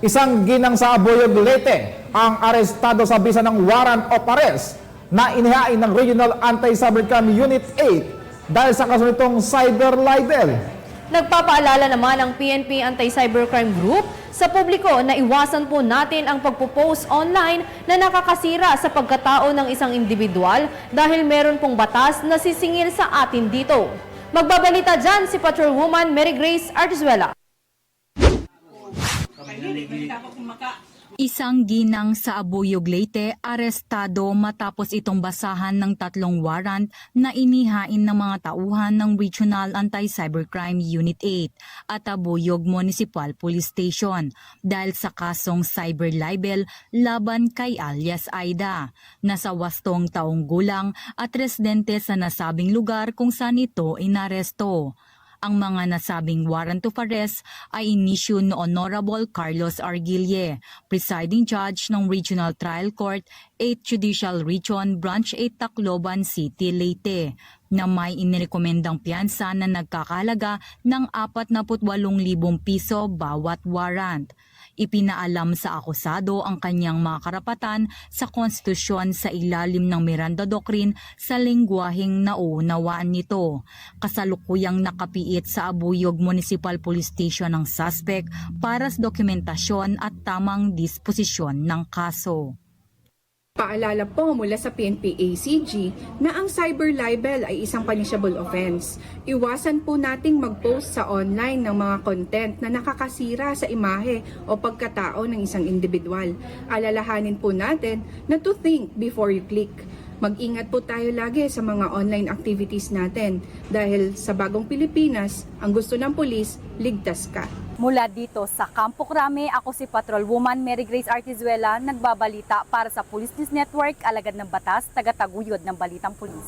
Isang ginang sa Aboyog, Leyte ang arestado sa bisa ng warrant of arrest na inihain ng Regional Anti-Cybercrime Unit 8 dahil sa kaso nitong cyber libel. Nagpapaalala naman ang PNP Anti-Cybercrime Group sa publiko na iwasan po natin ang pagpo-post online na nakakasira sa pagkatao ng isang individual dahil meron pong batas na sisingil sa atin dito. Magbabalita dyan si Patrolwoman Mary Grace Artizuela. Isang ginang sa Abuyog, Leyte, arestado matapos itong basahan ng 3 warrant na inihain ng mga tauhan ng Regional Anti-Cybercrime Unit 8 at Abuyog Municipal Police Station dahil sa kasong cyber libel laban kay alias Aida, na sa 8 taong gulang at residente sa nasabing lugar kung saan ito inaresto. Ang mga nasabing warrant of arrest ay inisyu ni Honorable Carlos Arguille, Presiding Judge ng Regional Trial Court, 8th Judicial Region, Branch 8 Tacloban City, Leyte, na may inirekomendang piyansa na nagkakahalaga ng 48,000 piso bawat warrant. Ipinaalam sa akusado ang kanyang mga karapatan sa konstitusyon sa ilalim ng Miranda Doctrine sa lengguwaheng nauunawaan nito. Kasalukuyang nakapiit sa Abuyog Municipal Police Station ang suspect para sa dokumentasyon at tamang disposisyon ng kaso. Paalala po mula sa PNP-ACG na ang cyber libel ay isang punishable offense. Iwasan po nating mag-post sa online ng mga content na nakakasira sa imahe o pagkatao ng isang individual. Alalahanin po natin na to think before you click. Mag-ingat po tayo lagi sa mga online activities natin dahil sa bagong Pilipinas, ang gusto ng pulis, ligtas ka. Mula dito sa Campo Crame, ako si Patrolwoman Mary Grace Artizuela, nagbabalita para sa Police News Network, alagad ng batas, tagataguyod ng Balitang Pulis.